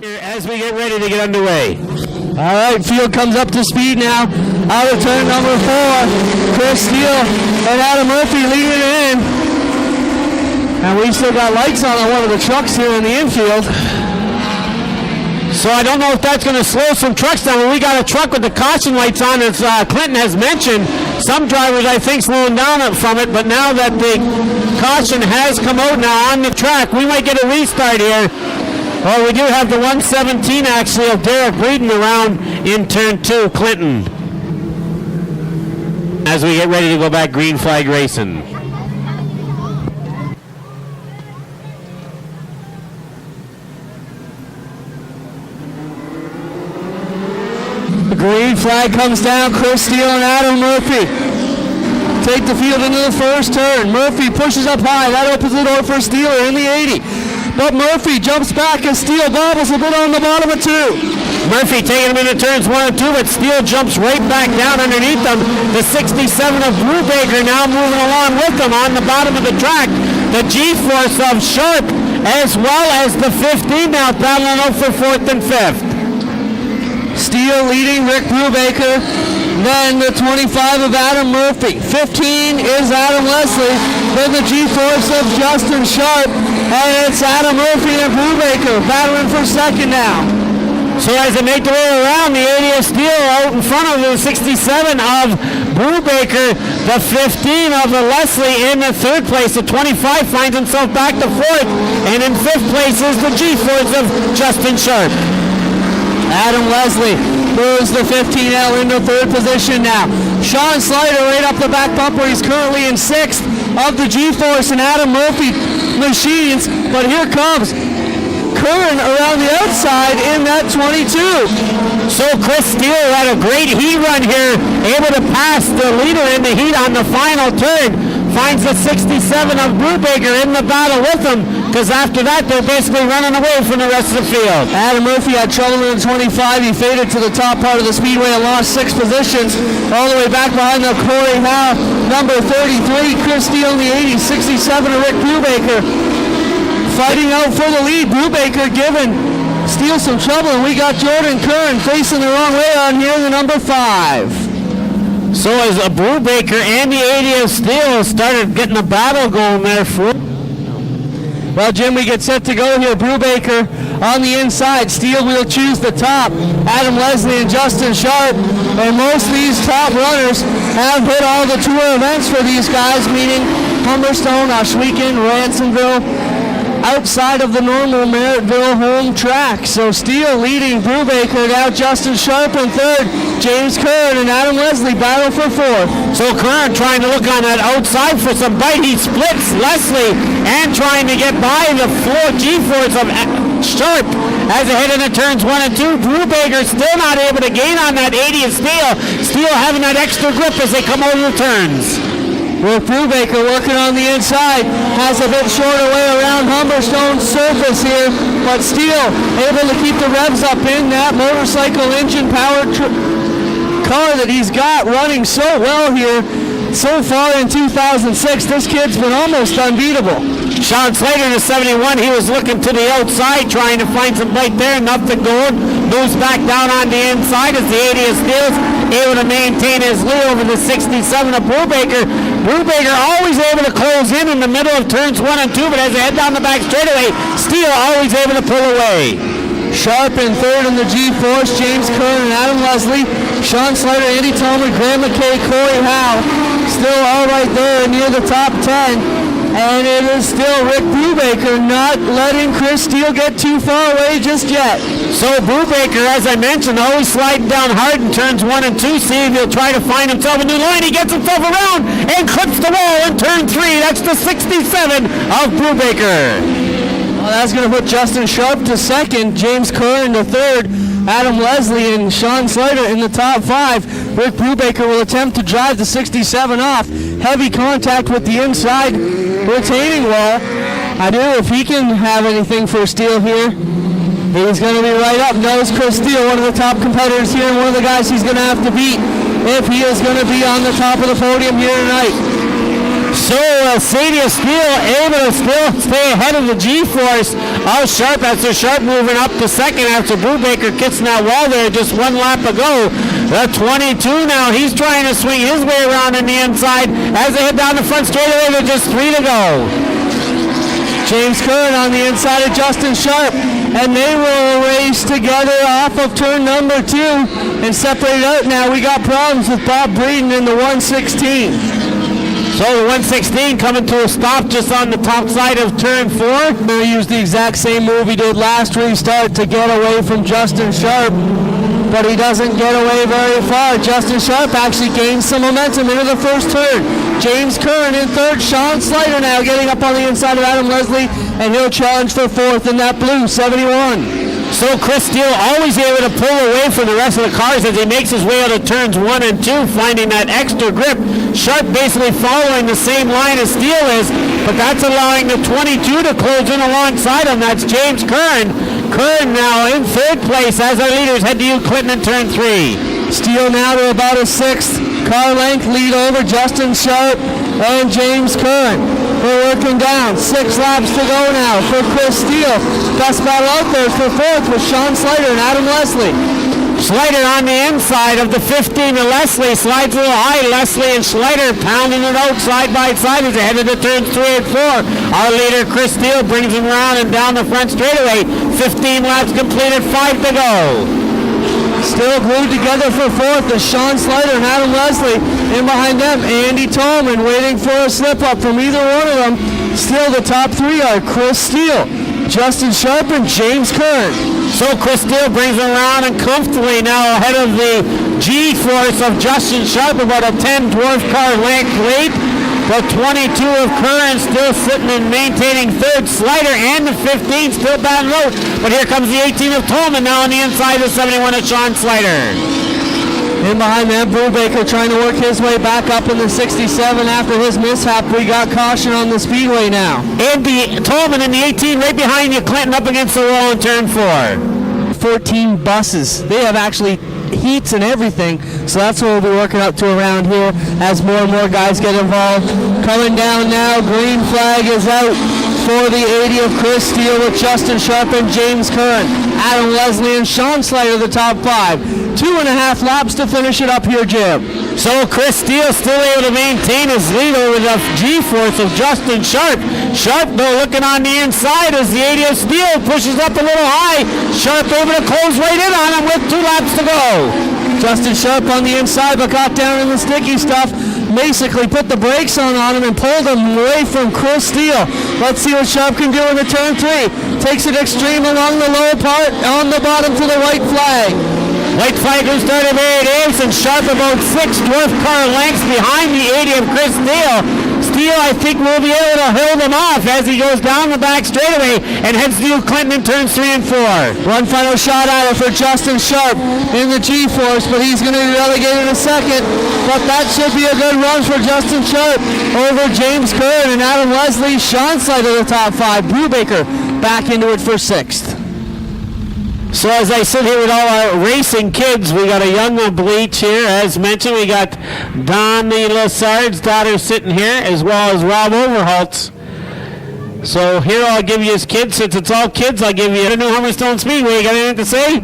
As we get ready to get underway. All right, field comes up to speed now. Out of turn number 4, Chris Steele and Adam Murphy leading it in. And we still got lights on one of the trucks here in the infield. So I don't know if that's going to slow some trucks down. We got a truck with the caution lights on, as Clinton has mentioned. Some drivers, I think, slowing down from it, but now that the caution has come out now on the track, we might get a restart here. Well, we do have the 117 actually of Derek Breeden around in turn 2, Clinton. As we get ready to go back green flag racing. The green flag comes down. Chris Steele and Adam Murphy take the field into the first turn. Murphy pushes up high. That opens the door for Steele in the 80. But Murphy jumps back as Steele bobbles a bit on the bottom of 2. Murphy taking him into turns 1 and 2, but Steele jumps right back down underneath them. The 67 of Brubaker now moving along with them on the bottom of the track. The G-force of Sharp, as well as the 15 now battling out for 4th and 5th. Steele leading Rick Brubaker. Then the 25 of Adam Murphy. 15 is Adam Leslie. Then the G-force of Justin Sharp. And it's Adam Murphy and Brubaker battling for 2nd now. So as they make their way around, the 80 of Steele out in front of the 67 of Brubaker. The 15 of the Leslie in the 3rd place. The 25 finds himself back to 4th. And in 5th place is the G-force of Justin Sharp. Adam Leslie moves the 15L into 3rd position now. Sean Slider right up the back bumper. He's currently in 6th of the G-force and Adam Murphy machines. But here comes Curran around the outside in that 22. So Chris Steele had a great heat run here, able to pass the leader in the heat on the final turn. Finds the 67 of Brubaker in the battle with him, because after that they're basically running away from the rest of the field. Adam Murphy had trouble in the 25. He faded to the top part of the speedway and lost 6 positions, all the way back behind the Corey Howe, number 33, Chris Steele in the 80, 67 of Rick Brubaker. Fighting out for the lead, Brubaker giving Steele some trouble, and we got Jordan Curran facing the wrong way on here, the number 5. So as a Brubaker and the 80 of Steele started getting a battle going there for. Well, Jim, we get set to go here. Brubaker on the inside. Steele will choose the top. Adam Leslie and Justin Sharp. And most of these top runners have hit all the tour events for these guys, meaning Humberstone, Oshwegan, Ransomville, outside of the normal Merrittville home track. So Steele leading Brubaker, now Justin Sharp in 3rd, James Curran and Adam Leslie battle for 4th. So Curran trying to look on that outside for some bite. He splits Leslie and trying to get by the 4 G-force of Sharp as they head into turns 1 and 2. Brubaker still not able to gain on that 80 of Steele. Steele having that extra grip as they come over the turns. With Brubaker working on the inside, has a bit shorter way around Humberstone's surface here, but Steele able to keep the revs up in that motorcycle engine powered car that he's got running so well here so far in 2006. This kid's been almost unbeatable. Sean Slater to 71, he was looking to the outside trying to find some bite there, nothing going. Moves back down on the inside as the 80 of Steele's able to maintain his lead over the 67 of Brubaker. Brubaker always able to close in the middle of turns 1 and 2, but as they head down the back straightaway, Steele always able to pull away. Sharp in 3rd in the G-force, James Curran and Adam Leslie. Sean Slater, Andy Tolman, Graham McKay, Corey Howe, still all right there near the top 10. And it is still Rick Brubaker not letting Chris Steele get too far away just yet. So Brubaker, as I mentioned, always sliding down hard in turns 1 and 2. See if he'll try to find himself a new line. He gets himself around and clips the wall in turn 3. That's the 67 of Brubaker. Well, that's going to put Justin Sharp to 2nd, James Curran to 3rd, Adam Leslie and Sean Slater in the top 5. Rick Brubaker will attempt to drive the 67 off. Heavy contact with the inside retaining wall. I do, if he can have anything for Steele here, he's going to be right up. Knows Chris Steele, one of the top competitors here, and one of the guys he's going to have to beat if he is going to be on the top of the podium here tonight. So Sadie Steele able to still stay ahead of the G-Force. All Sharp after Sharp moving up to second after Brubaker kissing that wall there just one lap ago. The 22 now, he's trying to swing his way around in the inside. As they head down the front straightaway, they're just 3 to go. James Curran on the inside of Justin Sharp, and they will race together off of turn number 2 and separate out now. We got problems with Bob Breeden in the 116. So the 116 coming to a stop just on the top side of turn 4. They used the exact same move he did last restart to get away from Justin Sharp, but he doesn't get away very far. Justin Sharp actually gains some momentum into the first turn. James Curran in third. Sean Slater now getting up on the inside of Adam Leslie, and he'll challenge for fourth in that blue 71. So Chris Steele always able to pull away from the rest of the cars as he makes his way out of turns 1 and 2, finding that extra grip. Sharp basically following the same line as Steele is, but that's allowing the 22 to close in alongside him. That's James Curran. Curran now in third place as our leaders head to you, Clinton, in turn 3. Steele now to about a sixth car length lead over Justin Sharp and James Curran. We're working down. 6 laps to go now for Chris Steele. Best battle out there for fourth with Sean Slater and Adam Leslie. Slater on the inside of the 15 to Leslie. Slides a little high. Leslie and Slater pounding it out side by side as they head into turns 3 and 4. Our leader, Chris Steele, brings him around and down the front straightaway. 15 laps completed, 5 to go. Still glued together for fourth is Sean Slater and Adam Leslie. In behind them, Andy Tolman waiting for a slip-up from either one of them. Still the top 3 are Chris Steele, Justin Sharp, and James Curran. So Chris Steele brings him around and comfortably now ahead of the G-Force of Justin Sharp, about a 10 dwarf car length lead. The 22 of Curran still sitting and maintaining third. Slater and the 15 still batting out. But here comes the 18 of Tolman now on the inside of the 71 of Sean Slater. In behind them, Brubaker trying to work his way back up in the 67 after his mishap. We got caution on the Speedway now. And the Tolman and the 18 right behind you, Clinton up against the wall in turn 4. 14 buses. They have actually heats and everything, so that's what we'll be working up to around here as more and more guys get involved. Coming down now, green flag is out for the 80 of Chris Steele with Justin Sharp and James Curran. Adam Leslie and Sean Slater the top 5. 2.5 laps to finish it up here, Jim. So Chris Steele still able to maintain his lead over the G-Force of Justin Sharp. Sharp though looking on the inside as the 80 of Steele pushes up a little high. Sharp able to close right in on him with 2 laps to go. Justin Sharp on the inside but got down in the sticky stuff. Basically put the brakes on him and pulled him away from Chris Steele. Let's see what Sharp can do in the turn 3. Takes it extreme along the low part, on the bottom to the white flag. White flag who started where it is, and Sharp about 6 dwarf car lengths behind the 80 of Chris Steele. Steele, I think, will be able to hold him off as he goes down the back straightaway and heads to Clinton in turns 3 and 4. One final shot at it for Justin Sharp in the G-Force, but he's going to be relegated a second. But that should be a good run for Justin Sharp over James Curran and Adam Leslie. Sean Slater the top 5. Brubaker back into it for 6th. So as I sit here with all our racing kids, we got a young Bleach here. As mentioned, we got Donnie Lassard's daughter sitting here, as well as Rob Overholtz. So here I'll give you his kids. Since it's all kids, I'll give you the new Humberstone Speedway. You got anything to say?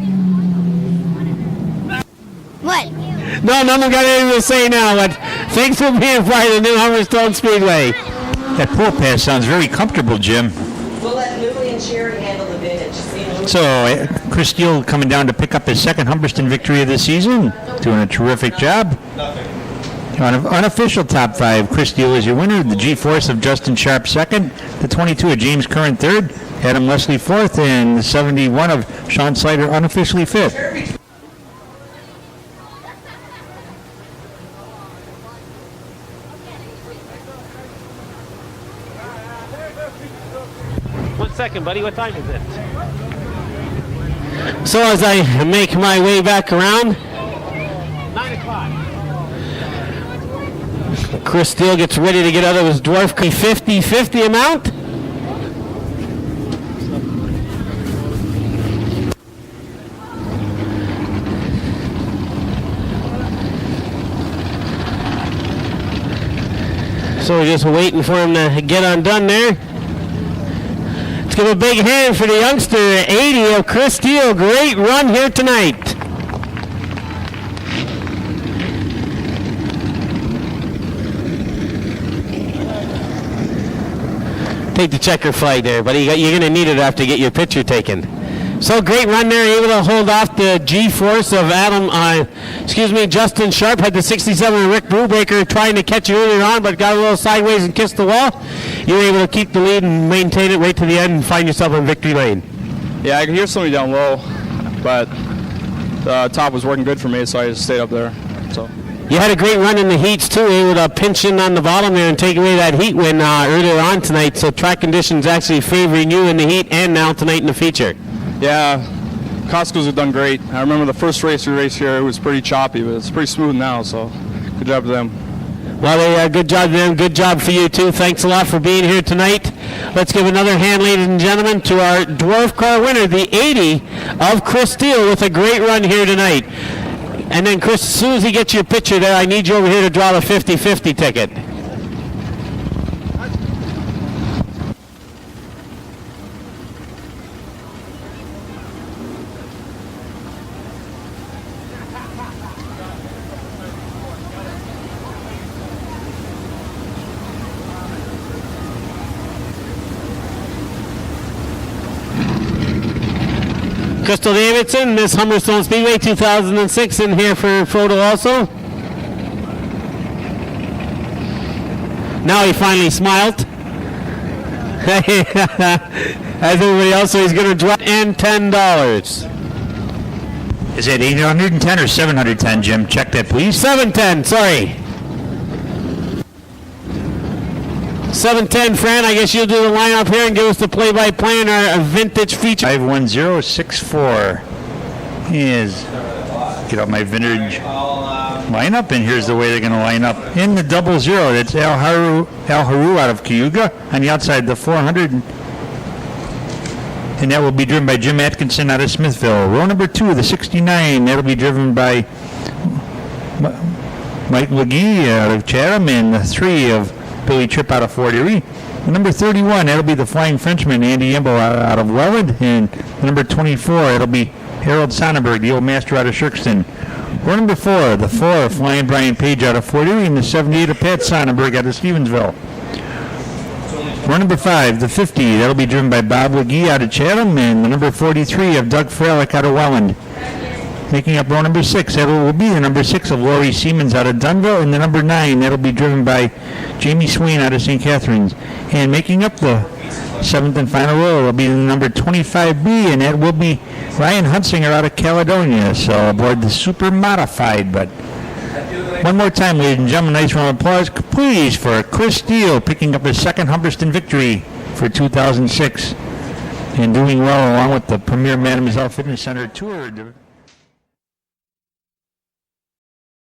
What? No, no one got anything to say now, but thanks for being part of the new Humberstone Speedway. That pool pass sounds very comfortable, Jim. We'll let Newley and Sherry handle the vintage. So, Chris Steele coming down to pick up his second Humberston victory of the season. Doing a terrific job. Unofficial top 5. Chris Steele is your winner. The G-Force of Justin Sharp second. The 22 of James Curran third. Adam Leslie fourth. And the 71 of Sean Slater unofficially fifth. Second, buddy. What time is it? So as I make my way back around, 9 o'clock. Chris Steele gets ready to get out of his dwarf 50-50 amount. So we're just waiting for him to get undone there. Let's give a big hand for the youngster, 80 of Chris Steele. Great run here tonight. Take the checker flag there, buddy. You're going to need it after you get your picture taken. So great run there, able to hold off the G-force of Justin Sharp. Had the 67 of Rick Brubaker trying to catch you earlier on, but got a little sideways and kissed the wall. You were able to keep the lead and maintain it right to the end and find yourself in victory lane. Yeah, I could hear somebody down low, but the top was working good for me, so I just stayed up there. So. You had a great run in the heats too, able to pinch in on the bottom there and take away that heat win earlier on tonight. So track conditions actually favoring you in the heat and now tonight in the feature. Yeah, Costco's have done great. I remember the first race we raced here, it was pretty choppy, but it's pretty smooth now, so good job to them. Well, good job to them. Good job for you, too. Thanks a lot for being here tonight. Let's give another hand, ladies and gentlemen, to our dwarf car winner, the 80 of Chris Steele, with a great run here tonight. And then, Chris, as soon as he gets your picture there, I need you over here to draw the 50-50 ticket. Crystal Davidson, Miss Humberstone Speedway 2006, in here for a photo also. Now he finally smiled. As everybody else, so he's going to drop in $10. Is it 810 or 710, Jim? Check that, please. 710, sorry. 710, Fran, I guess you'll do the lineup here and give us the play-by-play in our vintage feature. 51064 is get out my vintage lineup, and here's the way they're going to line up. In the 00, that's Al Haru out of Cayuga. On the outside, the 400, and that will be driven by Jim Atkinson out of Smithville. Row number 2, the 69, that'll be driven by Mike McGee out of Chatham, and the 3 of Billy Tripp out of Fort Erie. Number 31, that'll be the Flying Frenchman, Andy Imbo out of Welland. And number 24, it'll be Harold Sonnenberg, the old master out of Shirkston. Row number 4, the 4, Flying Brian Page out of Fort Erie, and the 78 of Pat Sonnenberg out of Stevensville. Row number 5, the 50, that'll be driven by Bob McGee out of Chatham, and the number 43 of Doug Fralick out of Welland. Making up row number 6, that will be the number 6 of Laurie Siemens out of Dunville, and the number 9, that'll be driven by Jamie Swain out of St. Catharines. And making up the 7th and final row will be the number 25B, and that will be Ryan Hunsinger out of Caledonia. So aboard the super modified. But one more time, ladies and gentlemen, nice round of applause, please, for Chris Steele picking up his second Humberstone victory for 2006 and doing well along with the Premier Mademoiselle Fitness Center Tour.